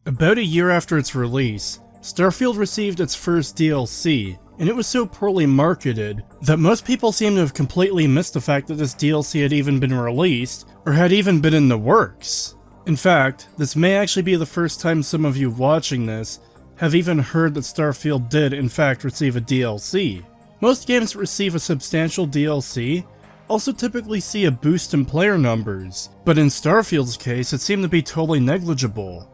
About a year after its release, Starfield received its first DLC, and it was so poorly marketed that most people seem to have completely missed the fact that this DLC had even been released, or had even been in the works. In fact, this may actually be the first time some of you watching this have even heard that Starfield did in fact receive a DLC. Most games that receive a substantial DLC also typically see a boost in player numbers, but in Starfield's case it seemed to be totally negligible.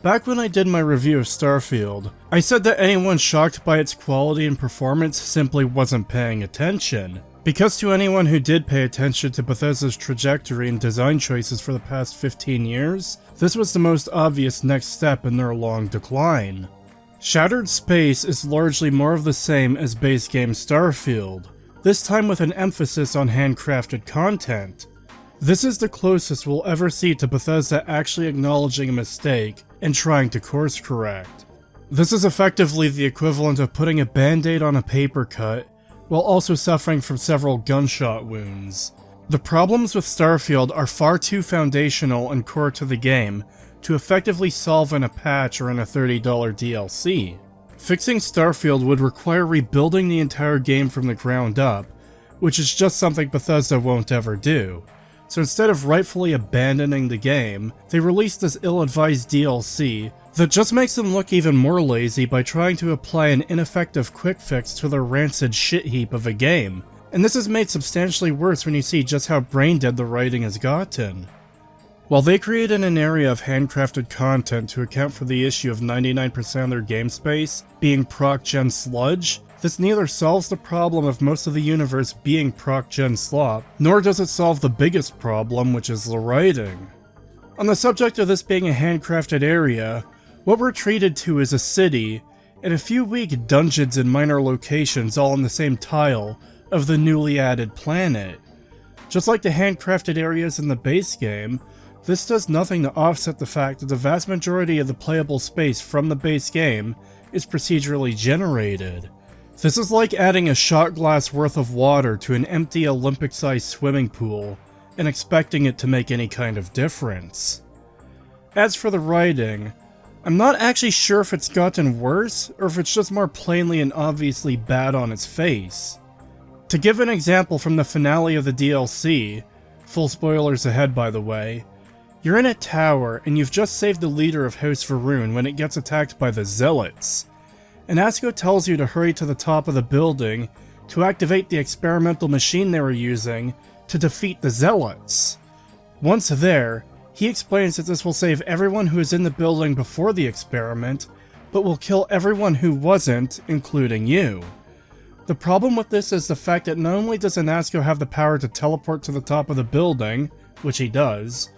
Back when I did my review of Starfield, I said that anyone shocked by its quality and performance simply wasn't paying attention, because to anyone who did pay attention to Bethesda's trajectory and design choices for the past 15 years, this was the most obvious next step in their long decline. Shattered Space is largely more of the same as base game Starfield, this time with an emphasis on handcrafted content. This is the closest we'll ever see to Bethesda actually acknowledging a mistake and trying to course correct. This is effectively the equivalent of putting a band-aid on a paper cut, while also suffering from several gunshot wounds. The problems with Starfield are far too foundational and core to the game to effectively solve in a patch or in a $30 DLC. Fixing Starfield would require rebuilding the entire game from the ground up, which is just something Bethesda won't ever do. So instead of rightfully abandoning the game, they released this ill-advised DLC that just makes them look even more lazy by trying to apply an ineffective quick fix to their rancid shit heap of a game. And this is made substantially worse when you see just how brain-dead the writing has gotten. While they created an area of handcrafted content to account for the issue of 99% of their game space being proc-gen sludge, this neither solves the problem of most of the universe being proc-gen slop, nor does it solve the biggest problem, which is the writing. On the subject of this being a handcrafted area, what we're treated to is a city, and a few weak dungeons in minor locations all on the same tile of the newly added planet. Just like the handcrafted areas in the base game, this does nothing to offset the fact that the vast majority of the playable space from the base game is procedurally generated. This is like adding a shot glass worth of water to an empty Olympic-sized swimming pool and expecting it to make any kind of difference. As for the writing, I'm not actually sure if it's gotten worse or if it's just more plainly and obviously bad on its face. To give an example from the finale of the DLC, full spoilers ahead by the way, you're in a tower and you've just saved the leader of House Varun when it gets attacked by the Zealots. And Asko tells you to hurry to the top of the building to activate the experimental machine they were using to defeat the Zealots. Once there, he explains that this will save everyone who is in the building before the experiment, but will kill everyone who wasn't, including you. The problem with this is the fact that not only does Asko have the power to teleport to the top of the building, which he does,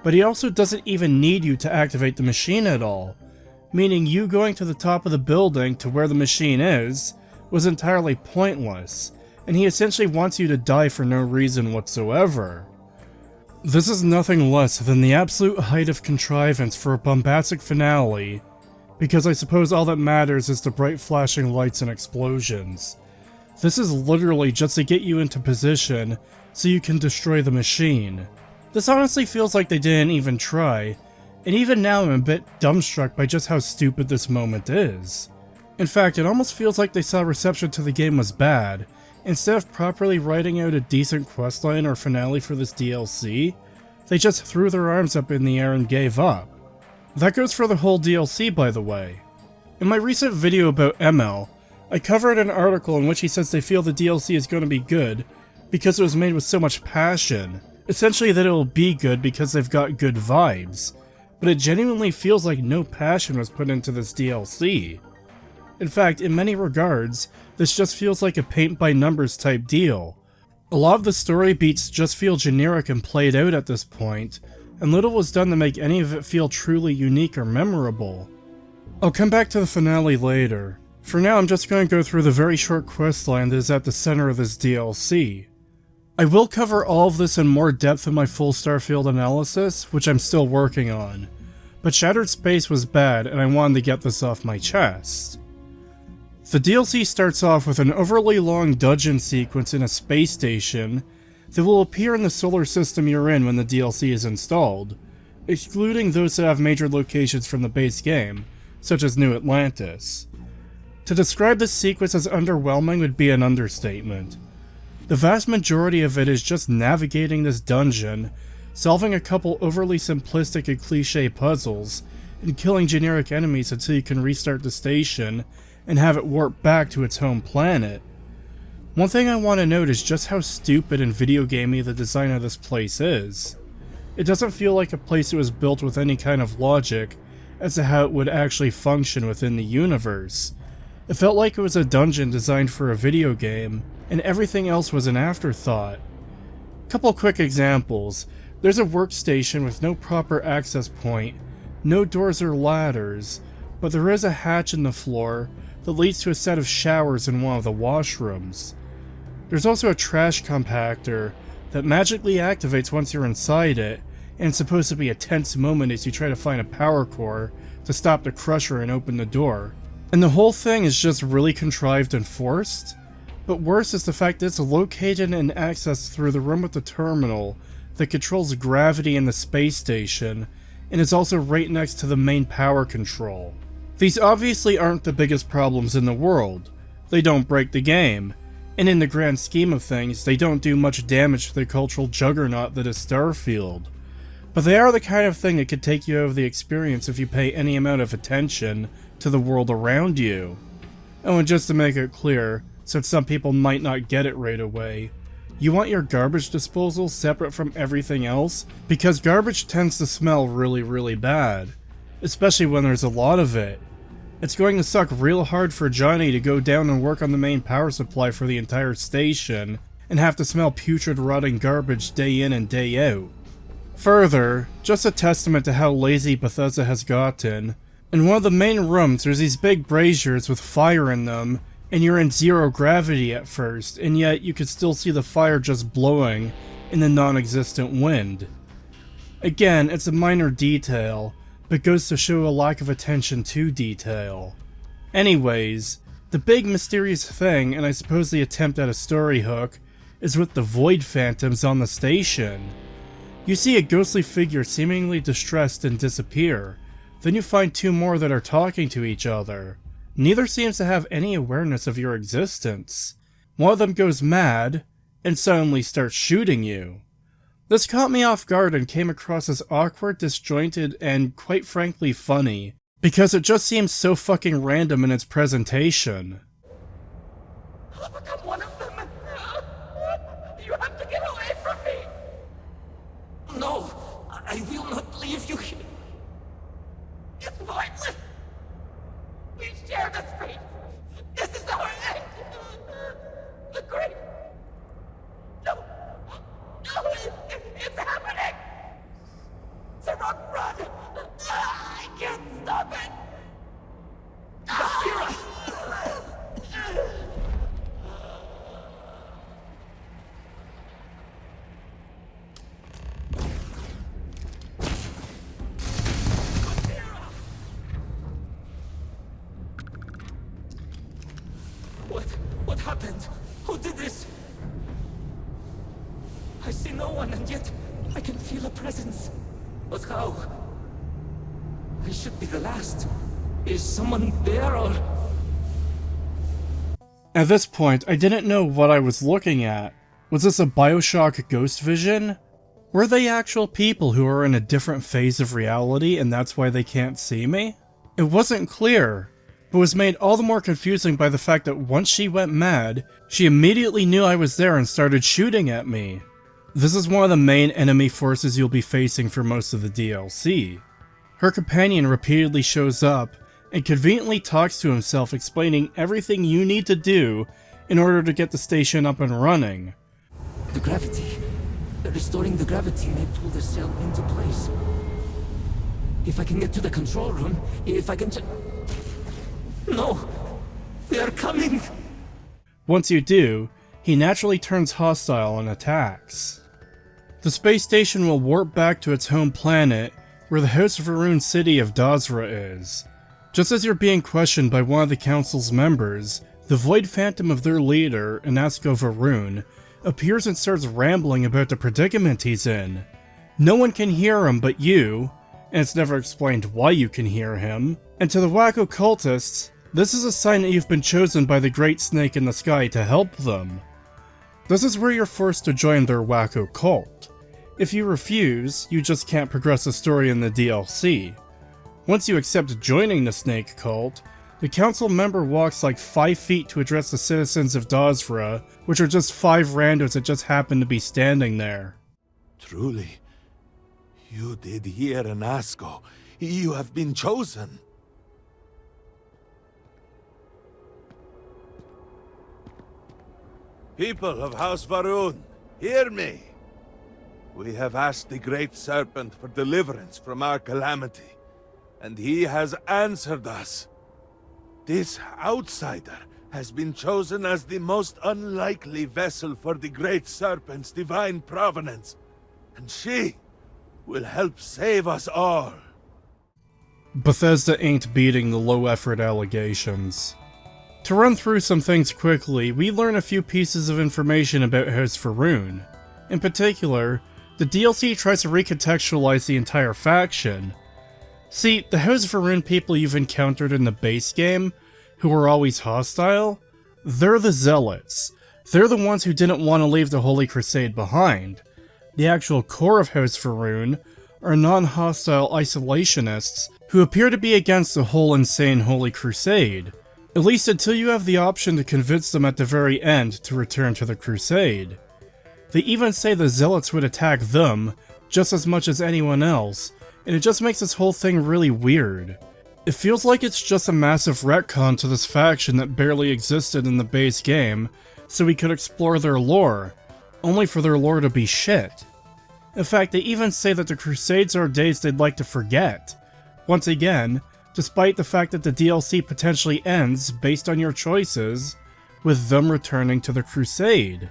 but he also doesn't even need you to activate the machine at all. Meaning you going to the top of the building to where the machine is was entirely pointless, and he essentially wants you to die for no reason whatsoever. This is nothing less than the absolute height of contrivance for a bombastic finale, because I suppose all that matters is the bright flashing lights and explosions. This is literally just to get you into position so you can destroy the machine. This honestly feels like they didn't even try, and even now I'm a bit dumbstruck by just how stupid this moment is. In fact, it almost feels like they saw reception to the game was bad. Instead of properly writing out a decent questline or finale for this DLC, they just threw their arms up in the air and gave up. That goes for the whole DLC, by the way. In my recent video about ML, I covered an article in which he says they feel the DLC is going to be good because it was made with so much passion. Essentially that it will be good because they've got good vibes. But it genuinely feels like no passion was put into this DLC. In fact, in many regards, this just feels like a paint-by-numbers type deal. A lot of the story beats just feel generic and played out at this point, and little was done to make any of it feel truly unique or memorable. I'll come back to the finale later. For now, I'm just going to go through the very short questline that is at the center of this DLC. I will cover all of this in more depth in my full Starfield analysis, which I'm still working on, but Shattered Space was bad and I wanted to get this off my chest. The DLC starts off with an overly long dungeon sequence in a space station that will appear in the solar system you're in when the DLC is installed, excluding those that have major locations from the base game, such as New Atlantis. To describe this sequence as underwhelming would be an understatement. The vast majority of it is just navigating this dungeon, solving a couple overly simplistic and cliché puzzles, and killing generic enemies until you can restart the station and have it warp back to its home planet. One thing I want to note is just how stupid and video gamey the design of this place is. It doesn't feel like a place that was built with any kind of logic as to how it would actually function within the universe. It felt like it was a dungeon designed for a video game, and everything else was an afterthought. Couple quick examples. There's a workstation with no proper access point, no doors or ladders, but there is a hatch in the floor that leads to a set of showers in one of the washrooms. There's also a trash compactor that magically activates once you're inside it, and it's supposed to be a tense moment as you try to find a power core to stop the crusher and open the door. And the whole thing is just really contrived and forced. But worse is the fact that it's located and accessed through the room with the terminal that controls gravity in the space station, and is also right next to the main power control. These obviously aren't the biggest problems in the world. They don't break the game, and in the grand scheme of things, they don't do much damage to the cultural juggernaut that is Starfield. But they are the kind of thing that could take you out of the experience if you pay any amount of attention to the world around you. Oh, and just to make it clear, since some people might not get it right away, you want your garbage disposal separate from everything else, because garbage tends to smell really bad, especially when there's a lot of it. It's going to suck real hard for Johnny to go down and work on the main power supply for the entire station, and have to smell putrid rotting garbage day in and day out. Further, just a testament to how lazy Bethesda has gotten, in one of the main rooms there's these big braziers with fire in them, and you're in zero gravity at first, and yet you can still see the fire just blowing in the non-existent wind. Again, it's a minor detail, but goes to show a lack of attention to detail. Anyways, the big mysterious thing, and I suppose the attempt at a story hook, is with the void phantoms on the station. You see a ghostly figure seemingly distressed and disappear, then you find two more that are talking to each other. Neither seems to have any awareness of your existence. One of them goes mad, and suddenly starts shooting you. This caught me off guard and came across as awkward, disjointed, and quite frankly funny, because it just seems so fucking random in its presentation. I'll become one of them! You have to get away from me! No, I will not leave you here. It's pointless! We share this fate! This is our end! The great... No! No! It's happening! Sarok, run! I can't stop it! Basira! What happened? Who did this? I see no one, and yet I can feel a presence. But how? I should be the last. Is someone there, or...? At this point, I didn't know what I was looking at. Was this a Bioshock ghost vision? Were they actual people who are in a different phase of reality and that's why they can't see me? It wasn't clear, but was made all the more confusing by the fact that once she went mad, she immediately knew I was there and started shooting at me. This is one of the main enemy forces you'll be facing for most of the DLC. Her companion repeatedly shows up and conveniently talks to himself, explaining everything you need to do in order to get the station up and running. The gravity. Restoring the gravity may pull the cell into place. If I can get to the control room, if I can No! They are coming! Once you do, he naturally turns hostile and attacks. The space station will warp back to its home planet, where the House of Varun city of Dazra is. Just as you're being questioned by one of the council's members, the Void Phantom of their leader, Inasko Varun, appears and starts rambling about the predicament he's in. No one can hear him but you, and it's never explained why you can hear him. And to the wacko cultists, this is a sign that you've been chosen by the Great Snake in the Sky to help them. This is where you're forced to join their wacko cult. If you refuse, you just can't progress the story in the DLC. Once you accept joining the Snake Cult, the council member walks like 5 feet to address the citizens of Dosra, which are just 5 randos that just happen to be standing there. Truly, you did hear an Asco. You have been chosen. People of House Varun, hear me. We have asked the Great Serpent for deliverance from our calamity, and he has answered us. This outsider has been chosen as the most unlikely vessel for the Great Serpent's divine provenance, and she will help save us all. Bethesda ain't beating the low-effort allegations. To run through some things quickly, we learn a few pieces of information about House Varun. In particular, the DLC tries to recontextualize the entire faction. See, the House Varun people you've encountered in the base game, who are always hostile, they're the Zealots. They're the ones who didn't want to leave the Holy Crusade behind. The actual core of House Varun are non-hostile isolationists who appear to be against the whole insane Holy Crusade, at least until you have the option to convince them at the very end to return to the Crusade. They even say the Zealots would attack them just as much as anyone else, and it just makes this whole thing really weird. It feels like it's just a massive retcon to this faction that barely existed in the base game, so we could explore their lore, only for their lore to be shit. In fact, they even say that the Crusades are days they'd like to forget. Once again, despite the fact that the DLC potentially ends, based on your choices, with them returning to the Crusade.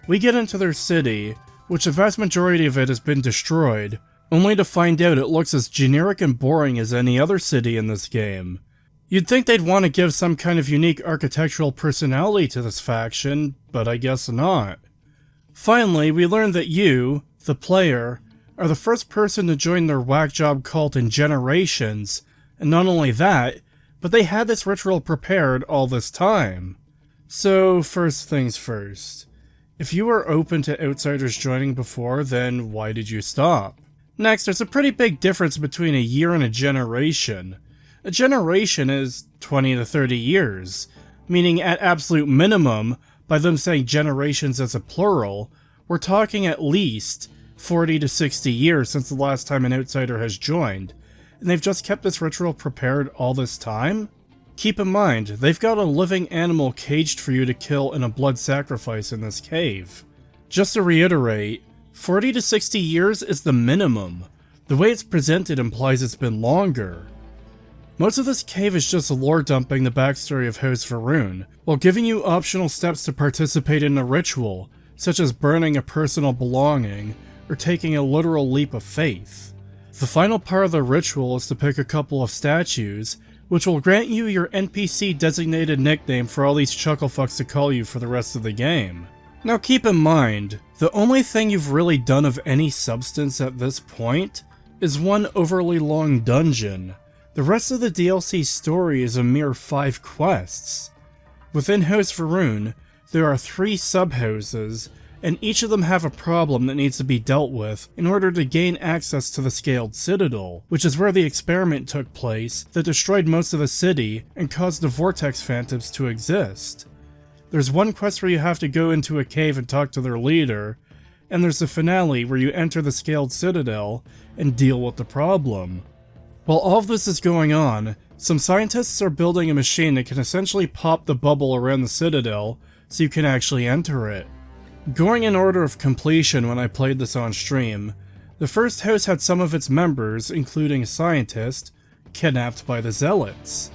We get into their city, which the vast majority of it has been destroyed, only to find out it looks as generic and boring as any other city in this game. You'd think they'd want to give some kind of unique architectural personality to this faction, but I guess not. Finally, we learn that you, the player, are the first person to join their whack job cult in generations, and not only that, but they had this ritual prepared all this time. So, first things first. If you were open to outsiders joining before, then why did you stop? Next, there's a pretty big difference between a year and a generation. A generation is 20 to 30 years, meaning at absolute minimum, by them saying generations as a plural, we're talking at least 40 to 60 years since the last time an outsider has joined, and they've just kept this ritual prepared all this time? Keep in mind, they've got a living animal caged for you to kill in a blood sacrifice in this cave. Just to reiterate, 40 to 60 years is the minimum. The way it's presented implies it's been longer. Most of this cave is just lore dumping the backstory of House Varun, while giving you optional steps to participate in a ritual, such as burning a personal belonging, or taking a literal leap of faith. The final part of the ritual is to pick a couple of statues, which will grant you your NPC designated nickname for all these chucklefucks to call you for the rest of the game. Now keep in mind, the only thing you've really done of any substance at this point is one overly long dungeon. The rest of the DLC story is a mere 5 quests. Within House Varun, there are 3 sub-houses, and each of them have a problem that needs to be dealt with in order to gain access to the Scaled Citadel, which is where the experiment took place that destroyed most of the city and caused the Vortex Phantoms to exist. There's one quest where you have to go into a cave and talk to their leader, and there's the finale where you enter the Scaled Citadel and deal with the problem. While all of this is going on, some scientists are building a machine that can essentially pop the bubble around the Citadel so you can actually enter it. Going in order of completion when I played this on stream, the first house had some of its members, including a scientist, kidnapped by the Zealots.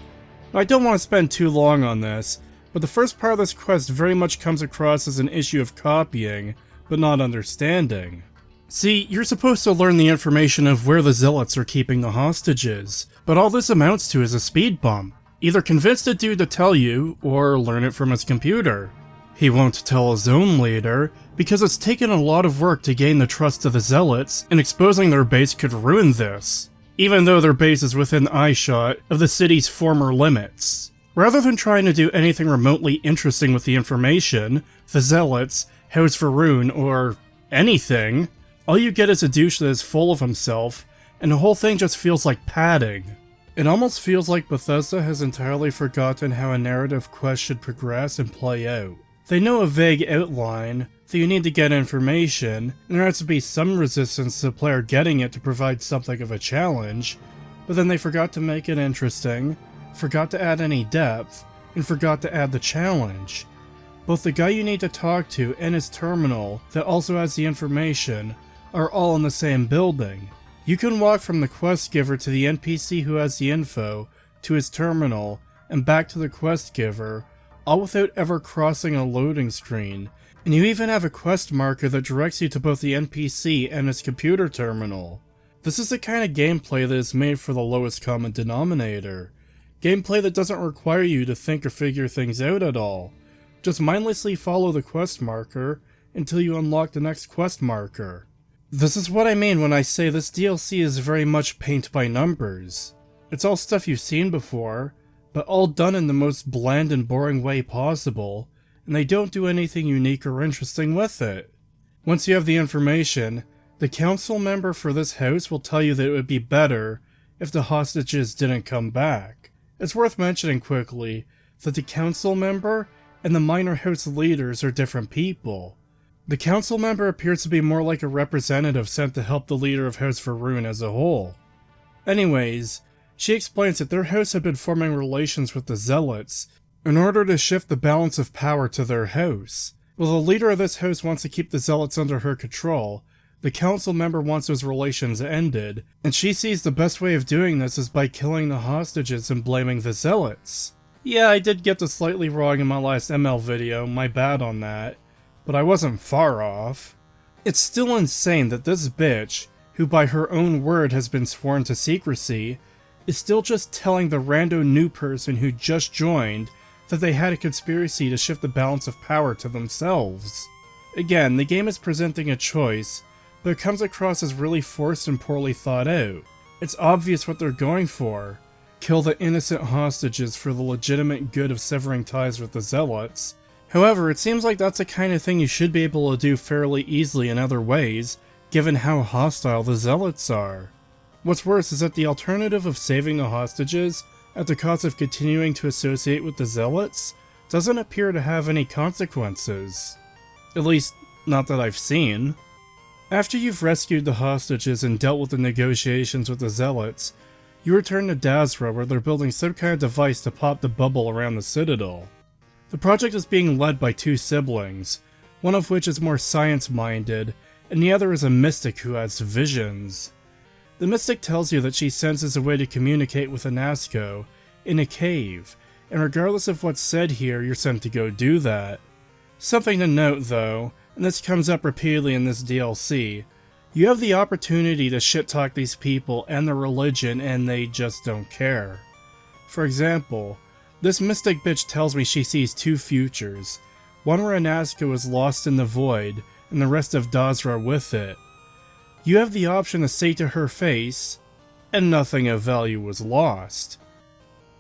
I don't want to spend too long on this, but the first part of this quest very much comes across as an issue of copying, but not understanding. See, you're supposed to learn the information of where the Zealots are keeping the hostages, but all this amounts to is a speed bump. Either convince the dude to tell you, or learn it from his computer. He won't tell his own leader, because it's taken a lot of work to gain the trust of the Zealots, and exposing their base could ruin this. even though their base is within eyeshot of the city's former limits. Rather than trying to do anything remotely interesting with the information, the Zealots, House Varun, or anything, all you get is a douche that is full of himself, and the whole thing just feels like padding. It almost feels like Bethesda has entirely forgotten how a narrative quest should progress and play out. They know a vague outline, that you need to get information, and there has to be some resistance to the player getting it to provide something of a challenge, but then they forgot to make it interesting, forgot to add any depth, and forgot to add the challenge. Both the guy you need to talk to and his terminal, that also has the information, are all in the same building. You can walk from the quest giver to the NPC who has the info, to his terminal, and back to the quest giver, all without ever crossing a loading screen, and you even have a quest marker that directs you to both the NPC and his computer terminal. This is the kind of gameplay that is made for the lowest common denominator. Gameplay that doesn't require you to think or figure things out at all. Just mindlessly follow the quest marker until you unlock the next quest marker. This is what I mean when I say this DLC is very much paint by numbers. It's all stuff you've seen before, but all done in the most bland and boring way possible, and they don't do anything unique or interesting with it. Once you have the information, the council member for this house will tell you that it would be better if the hostages didn't come back. It's worth mentioning quickly that the council member and the minor house leaders are different people. The council member appears to be more like a representative sent to help the leader of House Varun as a whole. Anyways, she explains that their house had been forming relations with the Zealots in order to shift the balance of power to their house. While the leader of this house wants to keep the Zealots under her control, the council member wants those relations ended, and she sees the best way of doing this is by killing the hostages and blaming the Zealots. Yeah, I did get this slightly wrong in my last ML video, my bad on that, but I wasn't far off. It's still insane that this bitch, who by her own word has been sworn to secrecy, is still just telling the rando new person who just joined that they had a conspiracy to shift the balance of power to themselves. Again, the game is presenting a choice, but it comes across as really forced and poorly thought out. It's obvious what they're going for. Kill the innocent hostages for the legitimate good of severing ties with the Zealots. However, it seems like that's the kind of thing you should be able to do fairly easily in other ways, given how hostile the Zealots are. What's worse is that the alternative of saving the hostages, at the cost of continuing to associate with the Zealots, doesn't appear to have any consequences. At least, not that I've seen. After you've rescued the hostages and dealt with the negotiations with the Zealots, you return to Dazra where they're building some kind of device to pop the bubble around the Citadel. The project is being led by two siblings, one of which is more science-minded, and the other is a mystic who has visions. The mystic tells you that she senses a way to communicate with Anasco in a cave, and regardless of what's said here, you're sent to go do that. Something to note though, and this comes up repeatedly in this DLC, you have the opportunity to shit-talk these people and their religion and they just don't care. For example, this mystic bitch tells me she sees two futures, one where Anasco is lost in the void and the rest of Dazra with it. You have the option to say to her face, and nothing of value was lost.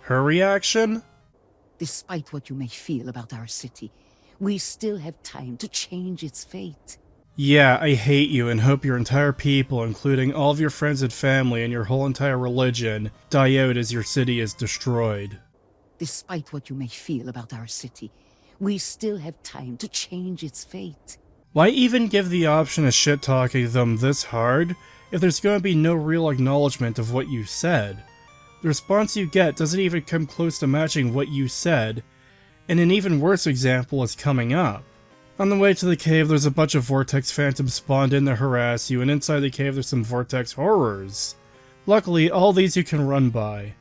Her reaction? Despite what you may feel about our city, we still have time to change its fate. Yeah, I hate you and hope your entire people, including all of your friends and family and your whole entire religion, die out as your city is destroyed. Despite what you may feel about our city, we still have time to change its fate. Why even give the option of shit-talking them this hard if there's going to be no real acknowledgement of what you said? The response you get doesn't even come close to matching what you said, and an even worse example is coming up. On the way to the cave, there's a bunch of Vortex Phantoms spawned in to harass you, and inside the cave there's some Vortex Horrors. Luckily, all these you can run by.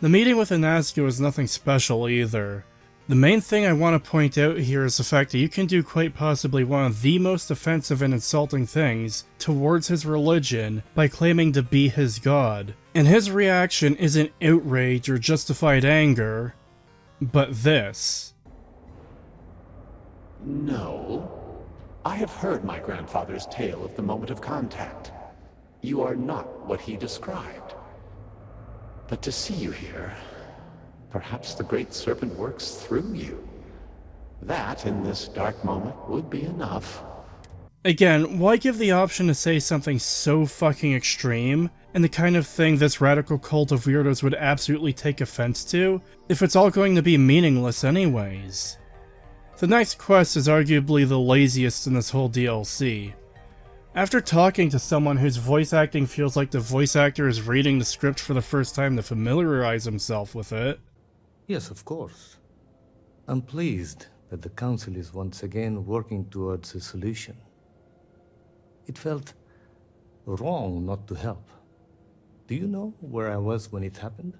The meeting with Anasco is nothing special either. The main thing I want to point out here is the fact that you can do quite possibly one of the most offensive and insulting things towards his religion by claiming to be his god. And his reaction isn't outrage or justified anger, but this. No. I have heard my grandfather's tale of the moment of contact. You are not what he described. But to see you here, perhaps the Great Serpent works through you. That, in this dark moment, would be enough. Again, why give the option to say something so fucking extreme, and the kind of thing this radical cult of weirdos would absolutely take offense to, if it's all going to be meaningless anyways? The next quest is arguably the laziest in this whole DLC. After talking to someone whose voice acting feels like the voice actor is reading the script for the first time to familiarize himself with it. Yes, of course. I'm pleased that the Council is once again working towards a solution. It felt wrong not to help. Do you know where I was when it happened?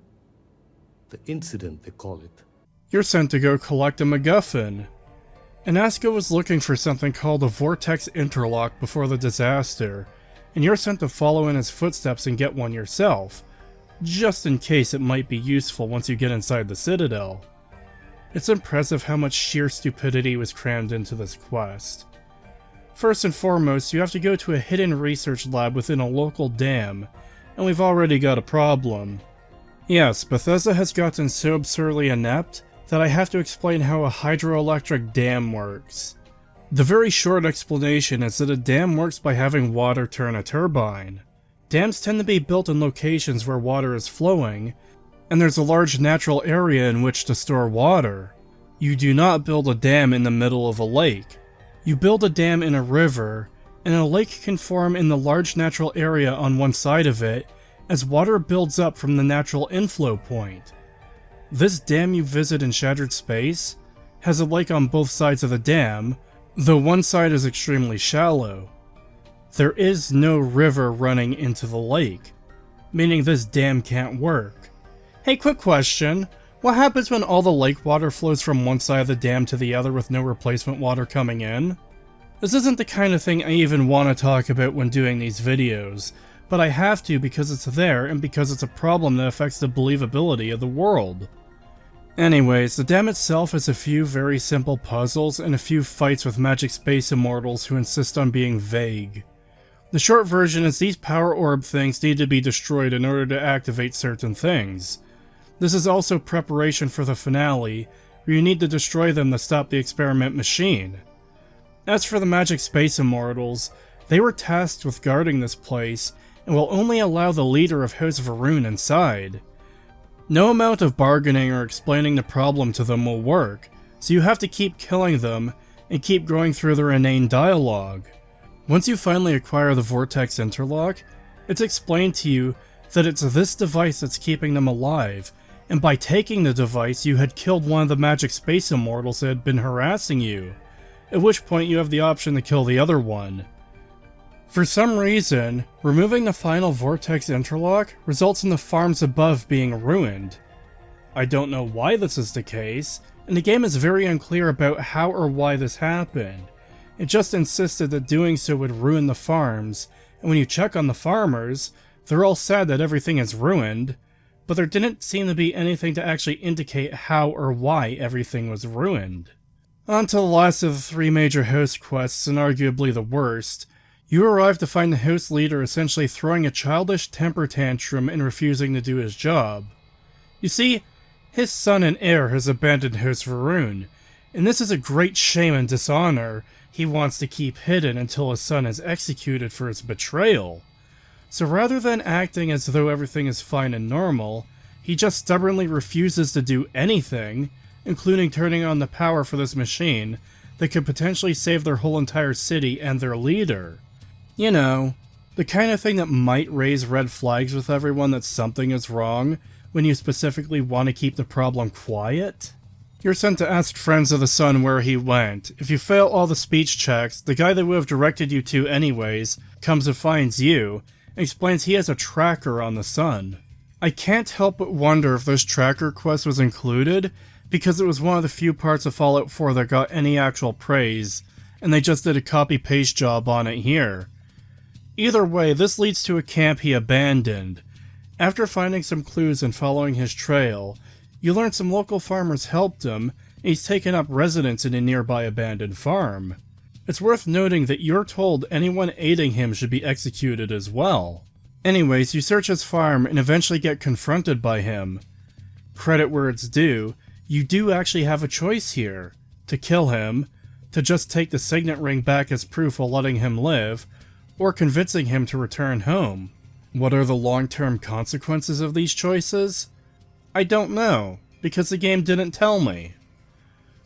The incident, they call it. You're sent to go collect a MacGuffin. Inaska was looking for something called a Vortex Interlock before the disaster, and you're sent to follow in his footsteps and get one yourself, just in case it might be useful once you get inside the Citadel. It's impressive how much sheer stupidity was crammed into this quest. First and foremost, you have to go to a hidden research lab within a local dam, and we've already got a problem. Yes, Bethesda has gotten so absurdly inept that I have to explain how a hydroelectric dam works. The very short explanation is that a dam works by having water turn a turbine. Dams tend to be built in locations where water is flowing, and there's a large natural area in which to store water. You do not build a dam in the middle of a lake. You build a dam in a river, and a lake can form in the large natural area on one side of it as water builds up from the natural inflow point. This dam you visit in Shattered Space has a lake on both sides of the dam, though one side is extremely shallow. There is no river running into the lake, meaning this dam can't work. Hey, quick question. What happens when all the lake water flows from one side of the dam to the other with no replacement water coming in? This isn't the kind of thing I even want to talk about when doing these videos, but I have to because it's there and because it's a problem that affects the believability of the world. Anyways, the dam itself has a few very simple puzzles and a few fights with magic space immortals who insist on being vague. The short version is these power orb things need to be destroyed in order to activate certain things. This is also preparation for the finale, where you need to destroy them to stop the experiment machine. As for the magic space immortals, they were tasked with guarding this place and will only allow the leader of House Varun inside. No amount of bargaining or explaining the problem to them will work, so you have to keep killing them and keep going through their inane dialogue. Once you finally acquire the Vortex Interlock, it's explained to you that it's this device that's keeping them alive, and by taking the device you had killed one of the magic space immortals that had been harassing you, at which point you have the option to kill the other one. For some reason, removing the final Vortex Interlock results in the farms above being ruined. I don't know why this is the case, and the game is very unclear about how or why this happened. It just insisted that doing so would ruin the farms, and when you check on the farmers, they're all sad that everything is ruined, but there didn't seem to be anything to actually indicate how or why everything was ruined. On to the last of the three major host quests, and arguably the worst. You arrive to find the host leader essentially throwing a childish temper tantrum and refusing to do his job. You see, his son and heir has abandoned Host Varun, and this is a great shame and dishonor he wants to keep hidden until his son is executed for his betrayal. So rather than acting as though everything is fine and normal, he just stubbornly refuses to do anything, including turning on the power for this machine that could potentially save their whole entire city and their leader. You know, the kind of thing that might raise red flags with everyone that something is wrong when you specifically want to keep the problem quiet. You're sent to ask friends of the son where he went. If you fail all the speech checks, the guy that would have directed you to anyways comes and finds you, and explains he has a tracker on the sun. I can't help but wonder if this tracker quest was included, because it was one of the few parts of Fallout 4 that got any actual praise, and they just did a copy-paste job on it here. Either way, this leads to a camp he abandoned. After finding some clues and following his trail, you learn some local farmers helped him, and he's taken up residence in a nearby abandoned farm. It's worth noting that you're told anyone aiding him should be executed as well. Anyways, you search his farm and eventually get confronted by him. Credit where it's due, you do actually have a choice here. To kill him, to just take the signet ring back as proof while letting him live, or convincing him to return home. What are the long-term consequences of these choices? I don't know, because the game didn't tell me.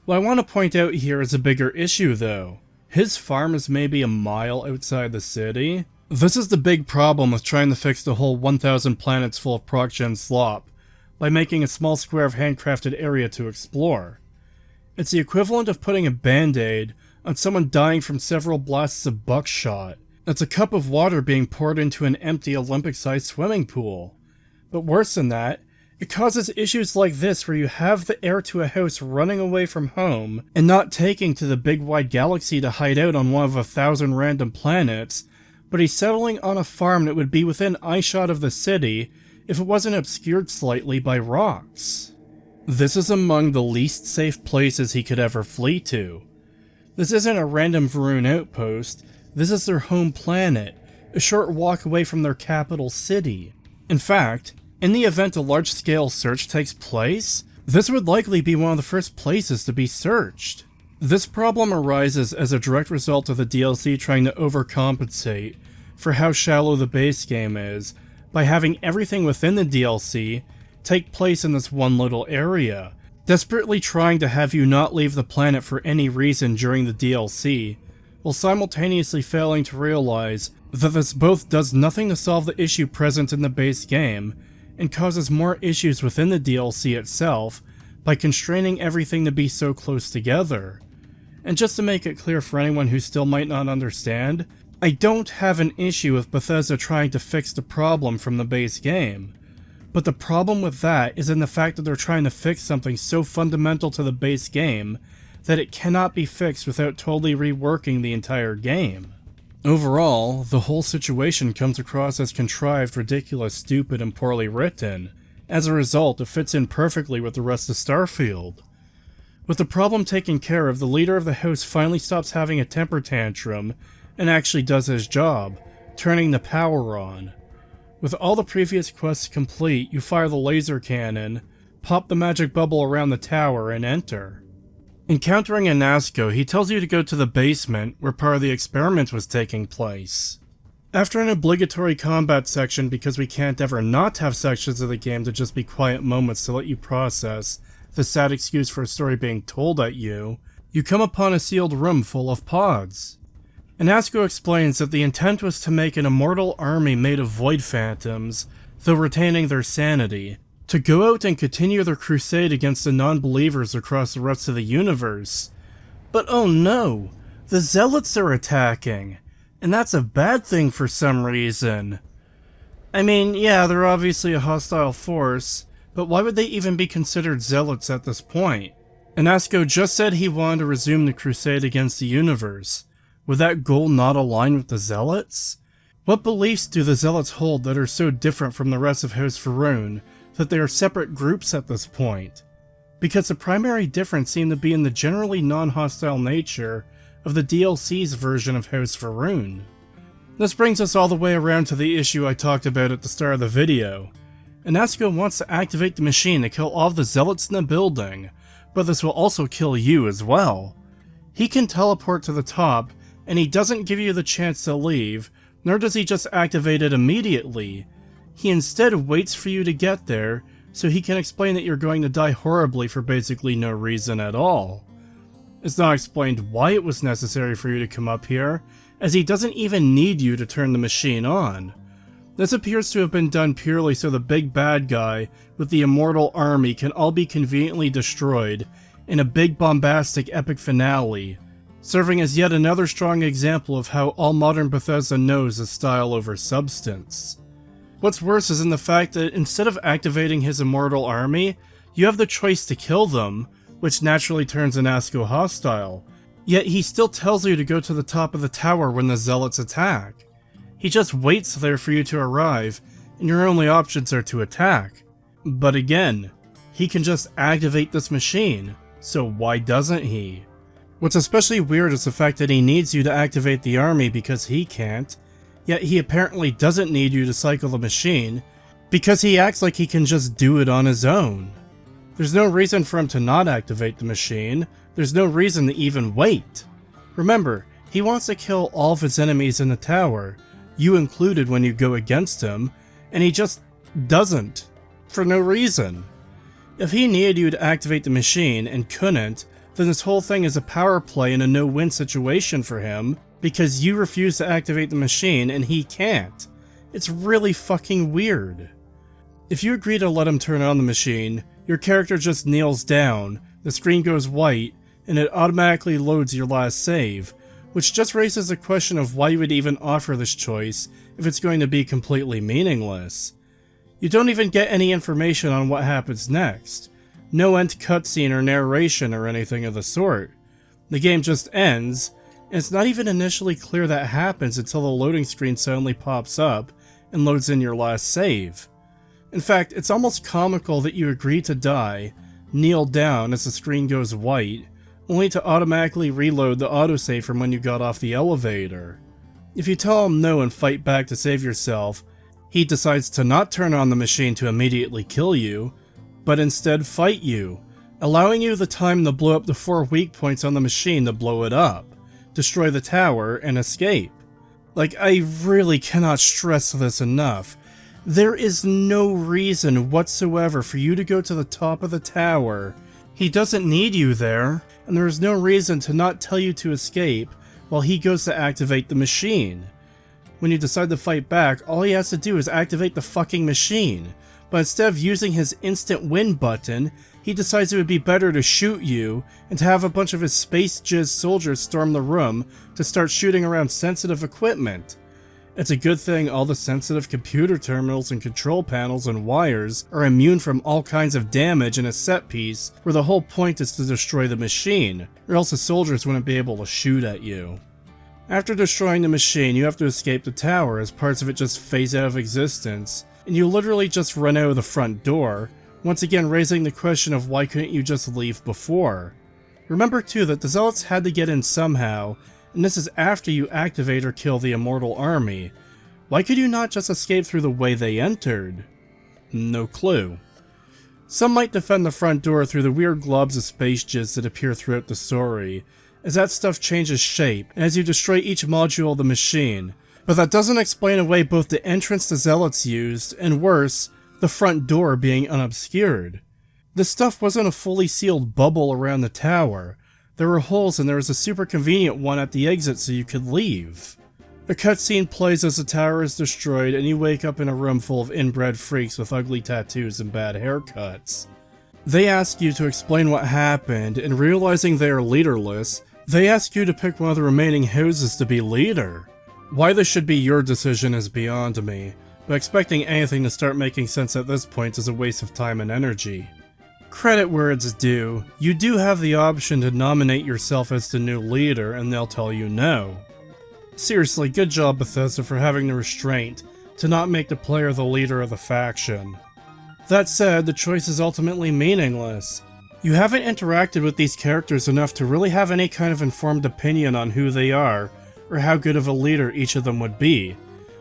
What I want to point out here is a bigger issue though. His farm is maybe a mile outside the city. This is the big problem with trying to fix the whole 1000 planets full of proc-gen slop, by making a small square of handcrafted area to explore. It's the equivalent of putting a band-aid on someone dying from several blasts of buckshot. It's a cup of water being poured into an empty Olympic-sized swimming pool. But worse than that, it causes issues like this where you have the heir to a house running away from home and not taking to the big wide galaxy to hide out on one of 1,000 random planets, but he's settling on a farm that would be within eyeshot of the city if it wasn't obscured slightly by rocks. This is among the least safe places he could ever flee to. This isn't a random Varun outpost, this is their home planet, a short walk away from their capital city. In fact, in the event a large-scale search takes place, this would likely be one of the first places to be searched. This problem arises as a direct result of the DLC trying to overcompensate for how shallow the base game is by having everything within the DLC take place in this one little area, desperately trying to have you not leave the planet for any reason during the DLC, while simultaneously failing to realize that this both does nothing to solve the issue present in the base game, and causes more issues within the DLC itself by constraining everything to be so close together. And just to make it clear for anyone who still might not understand, I don't have an issue with Bethesda trying to fix the problem from the base game. But the problem with that is in the fact that they're trying to fix something so fundamental to the base game that it cannot be fixed without totally reworking the entire game. Overall, the whole situation comes across as contrived, ridiculous, stupid, and poorly written. As a result, it fits in perfectly with the rest of Starfield. With the problem taken care of, the leader of the house finally stops having a temper tantrum and actually does his job, turning the power on. With all the previous quests complete, you fire the laser cannon, pop the magic bubble around the tower, and enter. Encountering Anasco, he tells you to go to the basement where part of the experiment was taking place. After an obligatory combat section, because we can't ever not have sections of the game to just be quiet moments to let you process the sad excuse for a story being told at you, you come upon a sealed room full of pods. Anasco explains that the intent was to make an immortal army made of void phantoms, though retaining their sanity, to go out and continue their crusade against the non-believers across the rest of the universe. But oh no, the zealots are attacking, and that's a bad thing for some reason. I mean, yeah, they're obviously a hostile force, but why would they even be considered zealots at this point? Anasco just said he wanted to resume the crusade against the universe. Would that goal not align with the zealots? What beliefs do the zealots hold that are so different from the rest of House Varun that they are separate groups at this point? Because the primary difference seemed to be in the generally non-hostile nature of the DLC's version of House Varun. This brings us all the way around to the issue I talked about at the start of the video. Anasco wants to activate the machine to kill all of the zealots in the building, but this will also kill you as well. He can teleport to the top, and he doesn't give you the chance to leave, nor does he just activate it immediately. He instead waits for you to get there, so he can explain that you're going to die horribly for basically no reason at all. It's not explained why it was necessary for you to come up here, as he doesn't even need you to turn the machine on. This appears to have been done purely so the big bad guy with the immortal army can all be conveniently destroyed in a big bombastic epic finale, serving as yet another strong example of how all modern Bethesda knows is style over substance. What's worse is in the fact that instead of activating his immortal army, you have the choice to kill them, which naturally turns Anasco hostile, yet he still tells you to go to the top of the tower when the zealots attack. He just waits there for you to arrive, and your only options are to attack. But again, he can just activate this machine, so why doesn't he? What's especially weird is the fact that he needs you to activate the army because he can't, yet he apparently doesn't need you to cycle the machine because he acts like he can just do it on his own. There's no reason for him to not activate the machine, there's no reason to even wait. Remember, he wants to kill all of his enemies in the tower, you included when you go against him, and he just doesn't, for no reason. If he needed you to activate the machine and couldn't, then this whole thing is a power play and a no-win situation for him, because you refuse to activate the machine and he can't. It's really fucking weird. If you agree to let him turn on the machine, your character just kneels down, the screen goes white, and it automatically loads your last save, which just raises the question of why you would even offer this choice if it's going to be completely meaningless. You don't even get any information on what happens next. No end cutscene or narration or anything of the sort. The game just ends, and it's not even initially clear that happens until the loading screen suddenly pops up and loads in your last save. In fact, it's almost comical that you agree to die, kneel down as the screen goes white, only to automatically reload the autosave from when you got off the elevator. If you tell him no and fight back to save yourself, he decides to not turn on the machine to immediately kill you, but instead fight you, allowing you the time to blow up the 4 weak points on the machine to blow it up, destroy the tower, and escape. Like, I really cannot stress this enough. There is no reason whatsoever for you to go to the top of the tower. He doesn't need you there, and there is no reason to not tell you to escape while he goes to activate the machine. When you decide to fight back, all he has to do is activate the fucking machine, but instead of using his instant win button, he decides it would be better to shoot you and to have a bunch of his space jizz soldiers storm the room to start shooting around sensitive equipment. It's a good thing all the sensitive computer terminals and control panels and wires are immune from all kinds of damage in a set piece where the whole point is to destroy the machine, or else the soldiers wouldn't be able to shoot at you. After destroying the machine, you have to escape the tower as parts of it just phase out of existence, and you literally just run out of the front door, once again raising the question of why couldn't you just leave before. Remember too that the Zealots had to get in somehow, and this is after you activate or kill the Immortal Army. Why could you not just escape through the way they entered? No clue. Some might defend the front door through the weird globs of space jizz that appear throughout the story, as that stuff changes shape as you destroy each module of the machine, but that doesn't explain away both the entrance the Zealots used, and worse, the front door being unobscured. This stuff wasn't a fully sealed bubble around the tower. There were holes and there was a super convenient one at the exit so you could leave. A cutscene plays as the tower is destroyed and you wake up in a room full of inbred freaks with ugly tattoos and bad haircuts. They ask you to explain what happened, and realizing they are leaderless, they ask you to pick one of the remaining houses to be leader. Why this should be your decision is beyond me, but expecting anything to start making sense at this point is a waste of time and energy. Credit where it's due, you do have the option to nominate yourself as the new leader and they'll tell you no. Seriously, good job Bethesda for having the restraint to not make the player the leader of the faction. That said, the choice is ultimately meaningless. You haven't interacted with these characters enough to really have any kind of informed opinion on who they are, or how good of a leader each of them would be,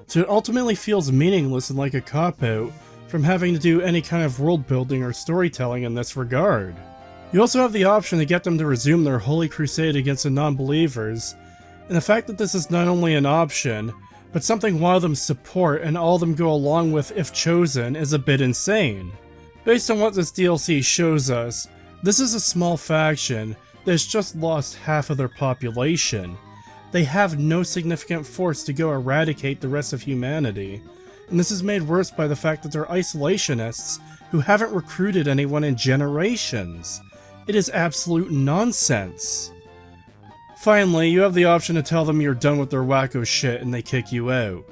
so it ultimately feels meaningless and like a cop-out from having to do any kind of world building or storytelling in this regard. You also have the option to get them to resume their holy crusade against the non-believers, and the fact that this is not only an option, but something one of them support and all of them go along with if chosen is a bit insane. Based on what this DLC shows us, this is a small faction that has just lost half of their population. They have no significant force to go eradicate the rest of humanity, and this is made worse by the fact that they're isolationists who haven't recruited anyone in generations. It is absolute nonsense. Finally, you have the option to tell them you're done with their wacko shit and they kick you out.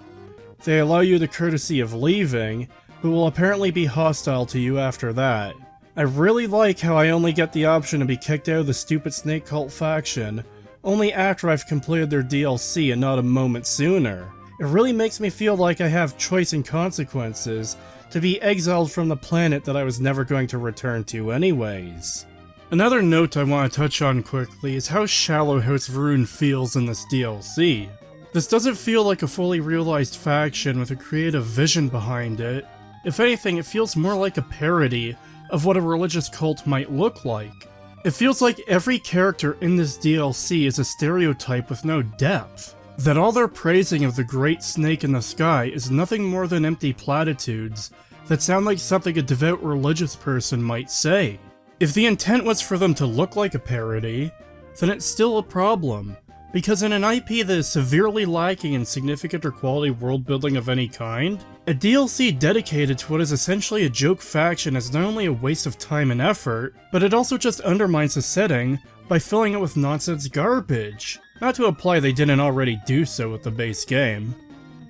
They allow you the courtesy of leaving, but will apparently be hostile to you after that. I really like how I only get the option to be kicked out of the stupid snake cult faction only after I've completed their DLC and not a moment sooner. It really makes me feel like I have choice and consequences to be exiled from the planet that I was never going to return to anyways. Another note I want to touch on quickly is how shallow House of Ruin feels in this DLC. This doesn't feel like a fully realized faction with a creative vision behind it. If anything, it feels more like a parody of what a religious cult might look like. It feels like every character in this DLC is a stereotype with no depth. That all their praising of the great snake in the sky is nothing more than empty platitudes that sound like something a devout religious person might say. If the intent was for them to look like a parody, then it's still a problem, because in an IP that is severely lacking in significant or quality world building of any kind, a DLC dedicated to what is essentially a joke faction is not only a waste of time and effort, but it also just undermines the setting by filling it with nonsense garbage. Not to imply they didn't already do so with the base game.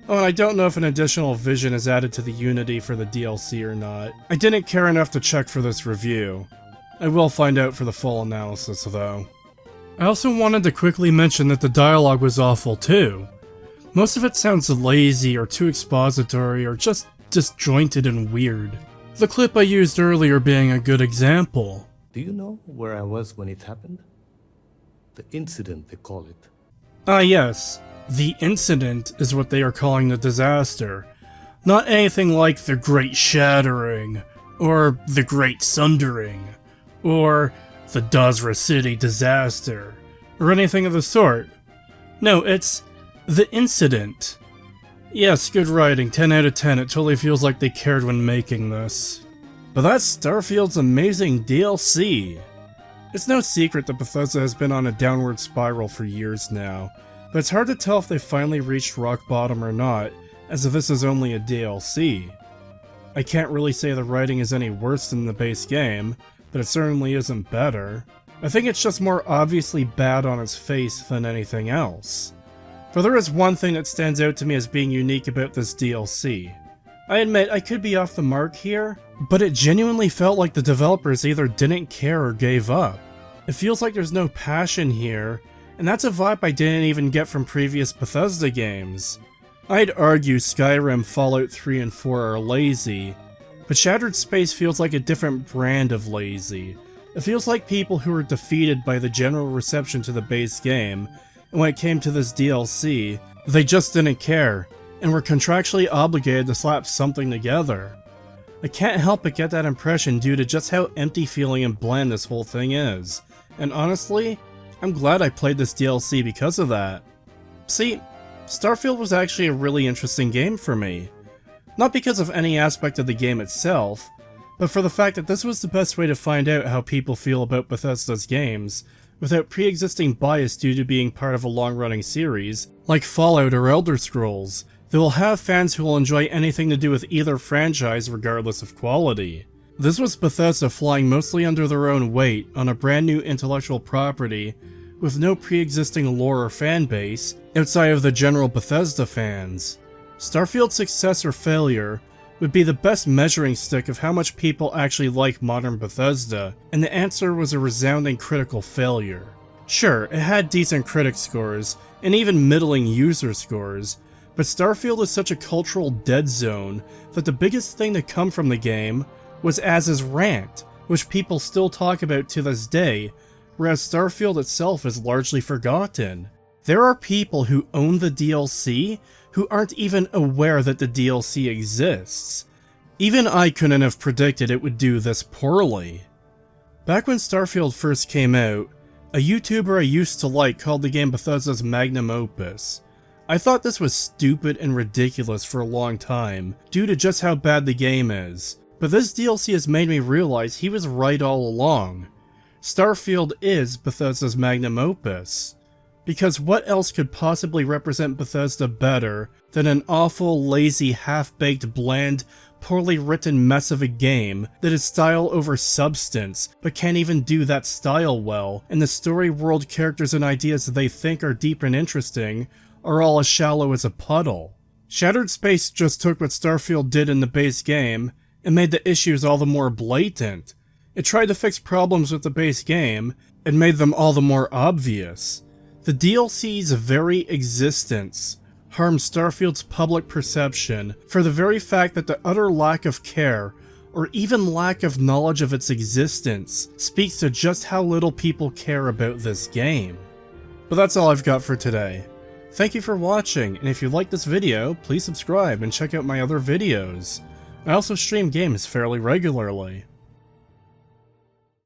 Oh, and I don't know if an additional vision is added to the Unity for the DLC or not. I didn't care enough to check for this review. I will find out for the full analysis though. I also wanted to quickly mention that the dialogue was awful too. Most of it sounds lazy or too expository or just disjointed and weird. The clip I used earlier being a good example. Do you know where I was when it happened? The incident, they call it. Ah yes, the incident is what they are calling the disaster. Not anything like the Great Shattering, or the Great Sundering, or the Dazra City disaster, or anything of the sort. No, it's the incident. Yes, good writing, 10 out of 10, it totally feels like they cared when making this. But that's Starfield's amazing DLC. It's no secret that Bethesda has been on a downward spiral for years now, but it's hard to tell if they've finally reached rock bottom or not, as if this is only a DLC. I can't really say the writing is any worse than the base game, but it certainly isn't better. I think it's just more obviously bad on its face than anything else. But there is one thing that stands out to me as being unique about this DLC. I admit I could be off the mark here, but it genuinely felt like the developers either didn't care or gave up. It feels like there's no passion here, and that's a vibe I didn't even get from previous Bethesda games. I'd argue Skyrim, Fallout 3 and 4 are lazy, but Shattered Space feels like a different brand of lazy. It feels like people who were defeated by the general reception to the base game, and when it came to this DLC, they just didn't care, and were contractually obligated to slap something together. I can't help but get that impression due to just how empty feeling and bland this whole thing is, and honestly, I'm glad I played this DLC because of that. See, Starfield was actually a really interesting game for me. Not because of any aspect of the game itself, but for the fact that this was the best way to find out how people feel about Bethesda's games, without pre-existing bias due to being part of a long-running series, like Fallout or Elder Scrolls, that will have fans who will enjoy anything to do with either franchise regardless of quality. This was Bethesda flying mostly under their own weight on a brand new intellectual property with no pre-existing lore or fanbase outside of the general Bethesda fans. Starfield's success or failure would be the best measuring stick of how much people actually like modern Bethesda, and the answer was a resounding critical failure. Sure, it had decent critic scores, and even middling user scores, but Starfield is such a cultural dead zone that the biggest thing to come from the game was Az's rant, which people still talk about to this day, whereas Starfield itself is largely forgotten. There are people who own the DLC who aren't even aware that the DLC exists. Even I couldn't have predicted it would do this poorly. Back when Starfield first came out, a YouTuber I used to like called the game Bethesda's magnum opus. I thought this was stupid and ridiculous for a long time, due to just how bad the game is, but this DLC has made me realize he was right all along. Starfield is Bethesda's magnum opus. Because what else could possibly represent Bethesda better than an awful, lazy, half-baked, bland, poorly written mess of a game that is style over substance, but can't even do that style well, and the story, world, characters, and ideas that they think are deep and interesting are all as shallow as a puddle. Shattered Space just took what Starfield did in the base game and made the issues all the more blatant. It tried to fix problems with the base game and made them all the more obvious. The DLC's very existence harms Starfield's public perception for the very fact that the utter lack of care, or even lack of knowledge of its existence, speaks to just how little people care about this game. But that's all I've got for today. Thank you for watching, and if you liked this video, please subscribe and check out my other videos. I also stream games fairly regularly.